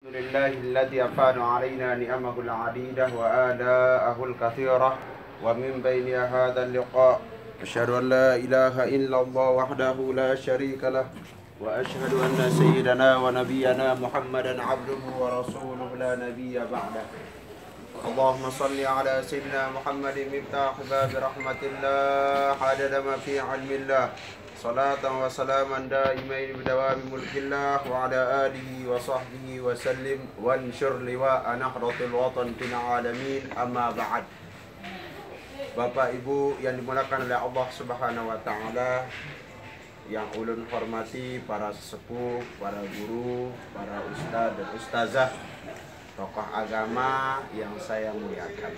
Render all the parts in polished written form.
الحمد لله الذي أفاد علينا نعمه العديدة وآلاءه الكثيرة ومن بين هذا اللقاء أشهد أن لا إله إلا الله وحده لا شريك له وأشهد أن سيدنا ونبينا محمدا عبده ورسوله لا نبي بعده. اللهم صل على سيدنا محمد مفتاح باب رحمة الله عدد ما في علم الله صلاة وسلاما دائمين بدوام ملك الله وعلى آله وصحبه وسلم وانشر لواء نهضة الوطن في العالمين أما بعد. Bapak Ibu yang dimuliakan oleh Allah Subhanahu wa taala, yang ulun hormati para sesepuh, para guru, para ustaz dan ustazah, tokoh agama yang saya muliakan.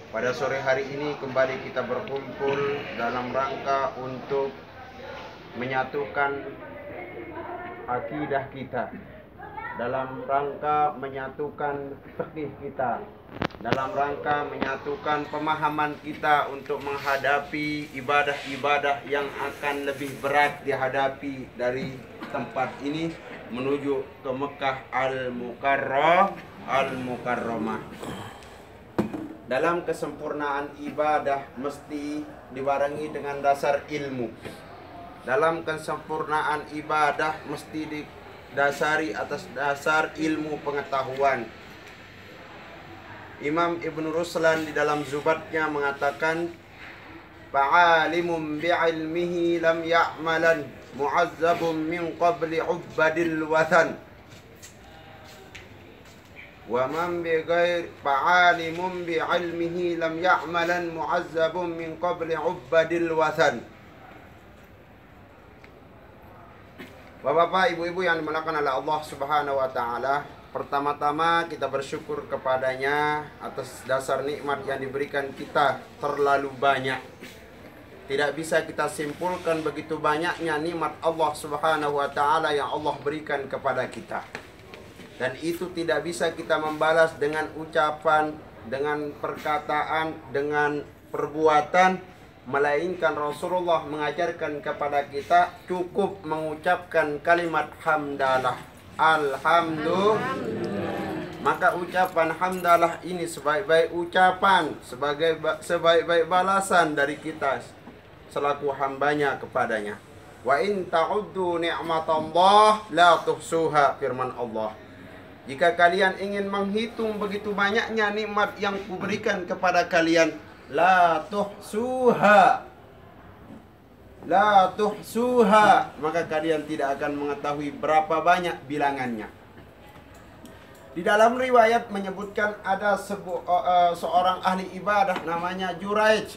Pada sore hari ini kembali kita berkumpul dalam rangka untuk menyatukan akidah kita, dalam rangka menyatukan fikih kita, dalam rangka menyatukan pemahaman kita untuk menghadapi ibadah-ibadah yang akan lebih berat dihadapi dari tempat ini menuju ke Mekah Al-Mukarramah. Dalam kesempurnaan ibadah mesti dibarengi dengan dasar ilmu. Dalam kesempurnaan ibadah mesti didasari atas dasar ilmu pengetahuan. Imam Ibn Ruslan di dalam Zubatnya mengatakan, fa'alimun bi'ilmihi lam ya'malan mu'azzabun min qabli ubbadil wathan. Wa man bi ghair fa'alimun bi ilmihi lam ya'malan mu'azzabun min qabli ubbadil wathan. Bapak-bapak, ibu-ibu yang dimuliakan oleh Allah Subhanahu wa taala, pertama-tama kita bersyukur kepadanya atas dasar nikmat yang diberikan kita terlalu banyak. Tidak bisa kita simpulkan begitu banyaknya nikmat Allah Subhanahu wa taala yang Allah berikan kepada kita. Dan itu tidak bisa kita membalas dengan ucapan, dengan perkataan, dengan perbuatan, melainkan Rasulullah mengajarkan kepada kita cukup mengucapkan kalimat hamdalah. Alhamdulillah. Maka ucapan hamdalah ini sebaik-baik ucapan, sebaik-baik balasan dari kita selaku hambanya kepadanya. Wa in ta'uddu ni'matallah la tuhsuha, firman Allah. Jika kalian ingin menghitung begitu banyaknya nikmat yang kuberikan kepada kalian, la tuhsuha, maka kalian tidak akan mengetahui berapa banyak bilangannya. Di dalam riwayat menyebutkan ada seorang ahli ibadah namanya Juraij.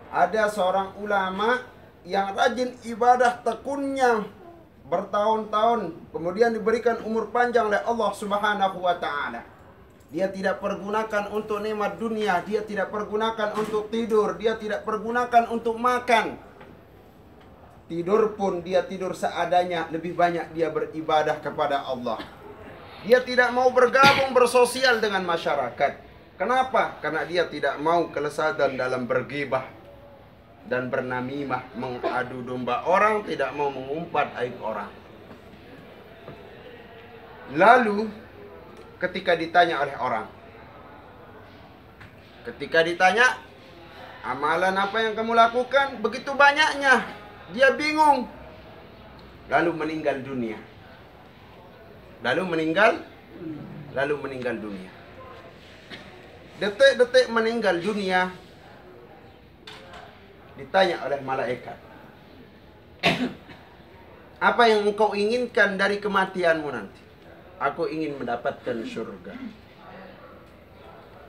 Ada seorang ulama yang rajin ibadah tekunnya bertahun-tahun, kemudian diberikan umur panjang oleh Allah Subhanahu wa taala. Dia tidak pergunakan untuk nikmat dunia, dia tidak pergunakan untuk tidur, dia tidak pergunakan untuk makan. Tidur pun dia tidur seadanya, lebih banyak dia beribadah kepada Allah. Dia tidak mau bergabung bersosial dengan masyarakat. Kenapa? Karena dia tidak mau kelesatan dalam bergibah dan bernamimah, mengadu domba orang, tidak mau mengumpat aib orang. Lalu ketika ditanya oleh orang, amalan apa yang kamu lakukan? Begitu banyaknya. Dia bingung. Lalu meninggal dunia. Detik-detik meninggal dunia, ditanya oleh malaikat, apa yang engkau inginkan dari kematianmu nanti? Aku ingin mendapatkan surga.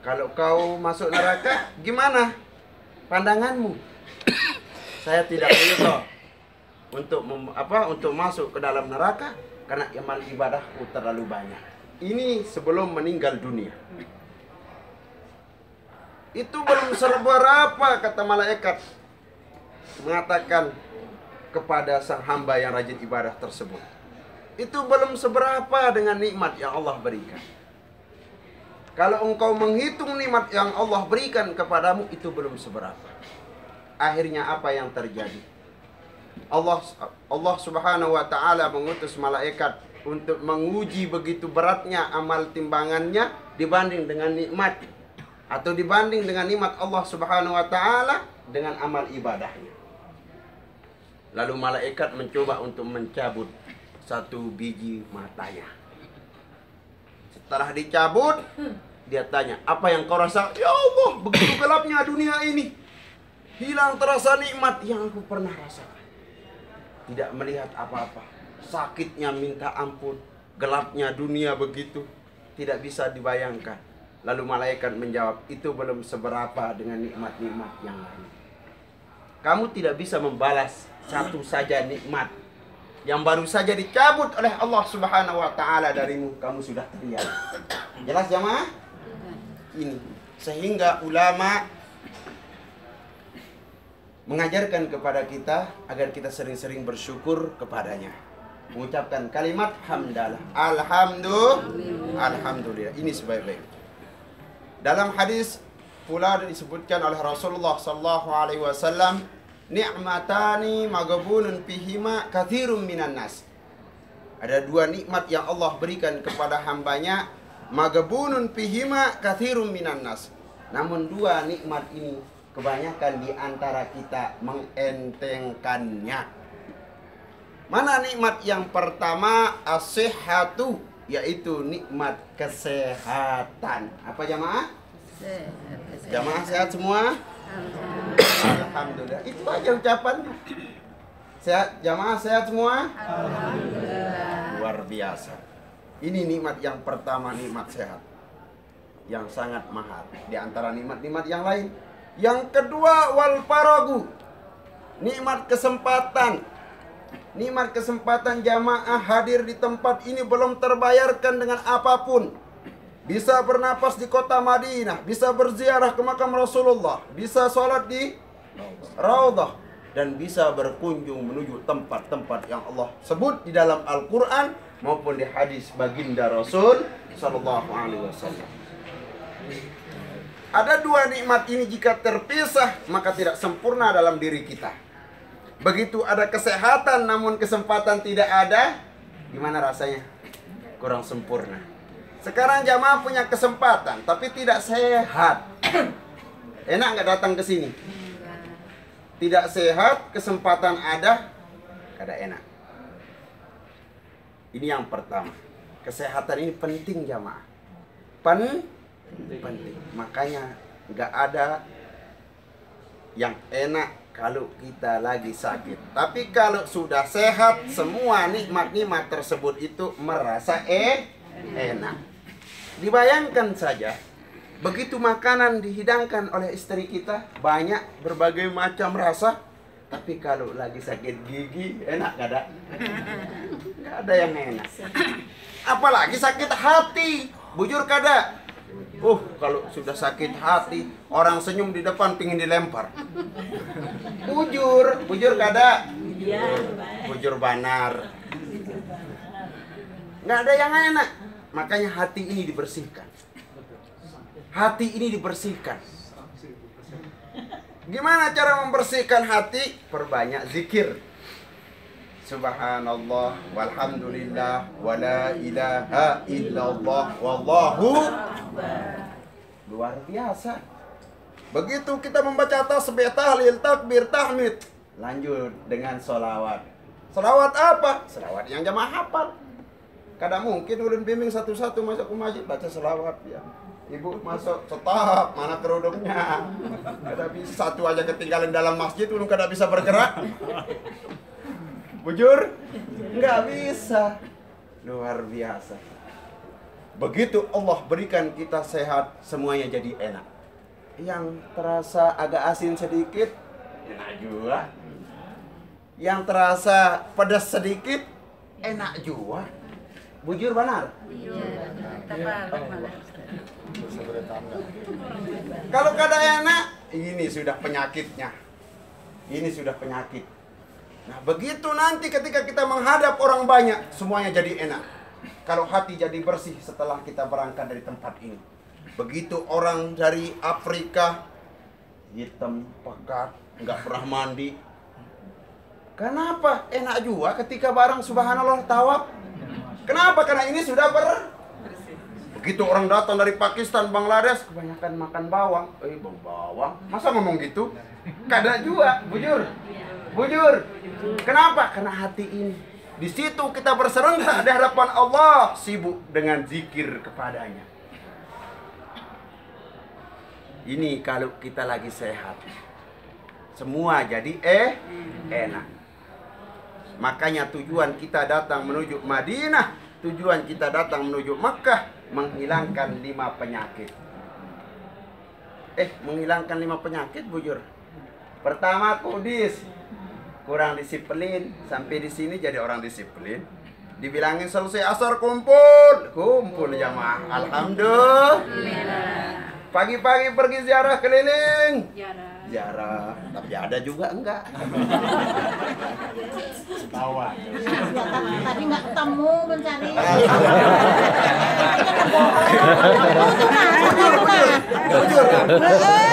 Kalau kau masuk neraka, gimana pandanganmu? Saya tidak ridho untuk masuk ke dalam neraka karena amal ibadahku terlalu banyak. Ini sebelum meninggal dunia. Itu belum seberapa, kata malaikat mengatakan kepada sang hamba yang rajin ibadah tersebut. Itu belum seberapa dengan nikmat yang Allah berikan. Kalau engkau menghitung nikmat yang Allah berikan kepadamu, itu belum seberapa. Akhirnya apa yang terjadi? Allah Subhanahu wa taala mengutus malaikat untuk menguji begitu beratnya amal timbangannya dibanding dengan nikmat atau dibanding dengan nikmat Allah Subhanahu wa taala dengan amal ibadahnya. Lalu malaikat mencoba untuk mencabut satu biji matanya. Setelah dicabut, dia tanya, "Apa yang kau rasa?" "Ya Allah, begitu gelapnya dunia ini. Hilang terasa nikmat yang aku pernah rasakan. Tidak melihat apa-apa. Sakitnya minta ampun. Gelapnya dunia begitu. Tidak bisa dibayangkan." Lalu malaikat menjawab, "Itu belum seberapa dengan nikmat-nikmat yang lain. Kamu tidak bisa membalas satu saja nikmat yang baru saja dicabut oleh Allah Subhanahu wa taala darimu, kamu sudah teriak." Jelas jamaah? Ini sehingga ulama mengajarkan kepada kita agar kita sering-sering bersyukur kepadanya, mengucapkan kalimat hamdalah, alhamdulillah. Ini sebaik-baik. Dalam hadis pula disebutkan oleh Rasulullah sallallahu alaihi wasallam, "Ni'matani maghbunun fihima katsirun minan nas." Ada dua nikmat yang Allah berikan kepada hambanya, maghbunun fihima katsirun minan nas. Namun dua nikmat ini kebanyakan di antara kita mengentengkannya. Mana nikmat yang pertama? As-sihhatu, yaitu nikmat kesehatan. Apa jamaah? Jamaah sehat semua? Alhamdulillah. Itu aja ucapannya. Sehat, jamaah sehat semua? Alhamdulillah. Luar biasa. Ini nikmat yang pertama, nikmat sehat. Yang sangat mahal di antara nikmat-nikmat yang lain. Yang kedua, wal faragu. Nikmat kesempatan. Nikmat kesempatan jamaah hadir di tempat ini belum terbayarkan dengan apapun. Bisa bernapas di kota Madinah, bisa berziarah ke makam Rasulullah, bisa sholat di Raudhah, dan bisa berkunjung menuju tempat-tempat yang Allah sebut di dalam Al-Quran maupun di hadis baginda Rasul Sallallahu Alaihi Wasallam. Ada dua nikmat ini jika terpisah maka tidak sempurna dalam diri kita. Begitu ada kesehatan namun kesempatan tidak ada, gimana rasanya? Kurang sempurna. Sekarang jamaah punya kesempatan tapi tidak sehat. Enak nggak datang ke sini? Tidak sehat, kesempatan ada, kada enak. Ini yang pertama. Kesehatan ini penting jamaah. Penting. Makanya nggak ada yang enak kalau kita lagi sakit. Tapi kalau sudah sehat, semua nikmat-nikmat tersebut itu merasa enak. Dibayangkan saja, begitu makanan dihidangkan oleh istri kita, banyak berbagai macam rasa. Tapi kalau lagi sakit gigi, enak gak ada? Gak ada yang enak. Apalagi sakit hati, bujur kada? Kalau sudah sakit hati, orang senyum di depan pingin dilempar. Bujur kada? Bujur banar. Gak ada yang enak. Makanya hati ini dibersihkan. Hati ini dibersihkan. Gimana cara membersihkan hati? Perbanyak zikir. Subhanallah, walhamdulillah, wala ilaha illallah, wallahu luar biasa. Begitu kita membaca tasbih, tahlil, takbir, tahmid, lanjut dengan sholawat. Sholawat apa? Sholawat yang jamaah hafal. Kadang mungkin ulun bimbing satu-satu masuk ke masjid baca sholawat ya. Ibu masuk, stop, mana kerudungnya? Kada bisa, satu aja ketinggalan dalam masjid, ulun kada bisa bergerak. Bujur? Nggak bisa. Luar biasa. Begitu Allah berikan kita sehat, semuanya jadi enak. Yang terasa agak asin sedikit, enak juga. Yang terasa pedas sedikit, enak juga. Bujur benar? Kalau kada enak, ini sudah penyakitnya. Ini sudah penyakit. Nah, begitu nanti ketika kita menghadap orang banyak, semuanya jadi enak. Kalau hati jadi bersih setelah kita berangkat dari tempat ini. Begitu orang dari Afrika, hitam, pekat, nggak pernah mandi. Kenapa? Enak juga ketika barang subhanallah tawaf. Kenapa? Karena ini sudah begitu orang datang dari Pakistan, Bangladesh, kebanyakan makan bawang. Bawang? Masa ngomong gitu? Kada juga, bujur. Bujur. Kenapa? Karena hati ini. Di situ kita berserengga di hadapan Allah, sibuk dengan zikir kepadanya. Ini kalau kita lagi sehat. Semua jadi enak. Makanya tujuan kita datang menuju Madinah, tujuan kita datang menuju Makkah, menghilangkan 5 penyakit. Menghilangkan 5 penyakit, bujur. Pertama, kudis. Kurang disiplin. Sampai di sini jadi orang disiplin. Dibilangin selesai asar kumpul. Kumpul jamaah. Alhamdulillah. Pagi-pagi pergi ziarah keliling. Ziarah. Tapi ada juga enggak. Tawa. Tadi nggak ketemu mencari. Bujur.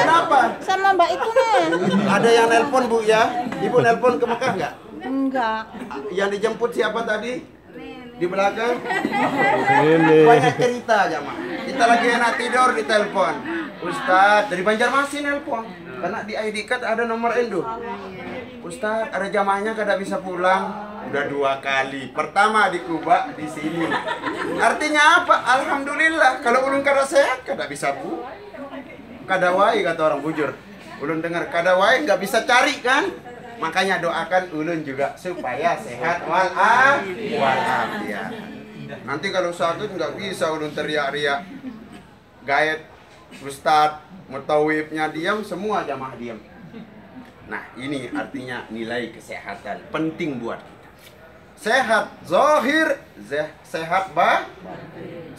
Kenapa? Sama Mbak itu nih. Ada yang nelpon, Bu, ya? Ibu nelpon ke Mekah enggak? Enggak. Yang dijemput siapa tadi? Di belakang? Banyak cerita jamaah. Kita lagi enak tidur di telepon. Ustadz dari Banjarmasin nelpon. Karena di ID card ada nomor Endo. Ustadz, ada jamaahnya kada bisa pulang. Udah 2 kali. Pertama di Kuba, di sini. Artinya apa? Alhamdulillah. Kalau ulun kada sehat, kada bisa bu. Kada wai kata orang bujur. Ulun dengar kada wai nggak bisa cari kan? Makanya doakan ulun juga supaya sehat walafiat. Nanti kalau sakit nggak bisa ulun teriak-riak. Gaet, Ustadz, mutawibnya diam, semua jamaah diam. Nah, ini artinya nilai kesehatan penting buat kita. Sehat zahir, sehat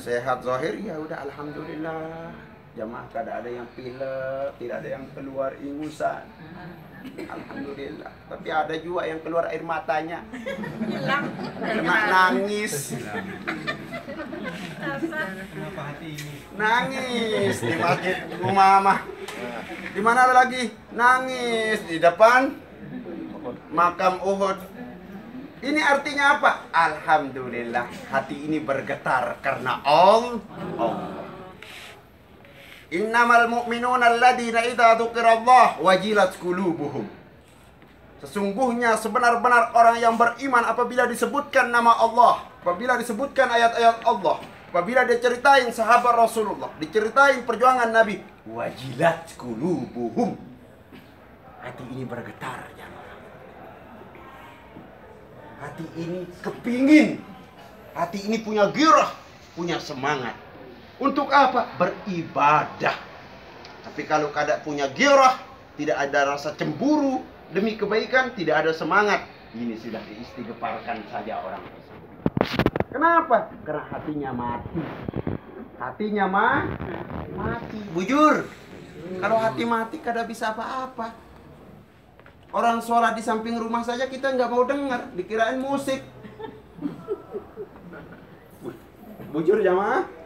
sehat zahir ya udah alhamdulillah. Jamaah kada ada yang pilek, tidak ada yang keluar ingusan. Alhamdulillah. Tapi ada juga yang keluar air matanya. Kena nangis. Kenapa hati ini? Nangis di masjid rumah mah. Di mana lagi? Nangis di depan makam Uhud. Ini artinya apa? Alhamdulillah, hati ini bergetar karena Allah. Innamal mu'minuna alladzina idza dzukirallah wajilat qulubuhum. Sesungguhnya sebenar-benar orang yang beriman apabila disebutkan nama Allah, apabila disebutkan ayat-ayat Allah, apabila diceritain sahabat Rasulullah, diceritain perjuangan Nabi, wajilat qulubuhum. Hati ini bergetar ya. Hati ini kepingin. Hati ini punya girah, punya semangat. Untuk apa? Beribadah. Tapi kalau kada punya girah, tidak ada rasa cemburu demi kebaikan, tidak ada semangat, ini sudah diistighfarkan saja orang tersebut. Kenapa? Karena hatinya mati. Hatinya mati. Bujur. Kalau hati mati kada bisa apa-apa. Orang sholat di samping rumah saja kita nggak mau dengar, dikirain musik. Bujur jamaah.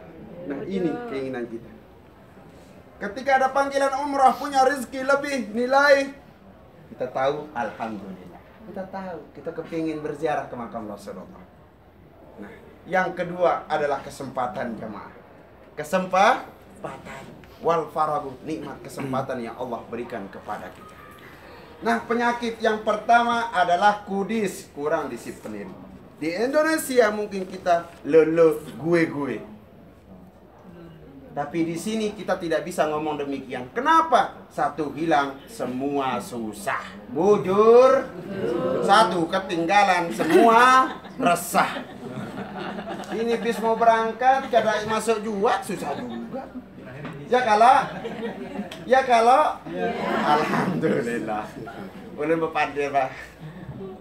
Nah ini keinginan kita. Ketika ada panggilan umrah punya rezeki lebih nilai, kita tahu alhamdulillah. Kita tahu kita kepingin berziarah ke makam Rasulullah. Nah, yang kedua adalah kesempatan jamaah. Kesempatan wal faragu, nikmat kesempatan yang Allah berikan kepada kita. Nah, penyakit yang pertama adalah kudis, kurang disiplin. Di Indonesia mungkin kita lele gue. Tapi di sini kita tidak bisa ngomong demikian. Kenapa? Satu hilang, semua susah. Bujur. Satu ketinggalan, semua resah. Ini bis mau berangkat, kada masuk juga, susah juga. Ya kalau. Alhamdulillah. Boleh bepandir, Pak.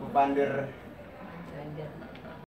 Bepandir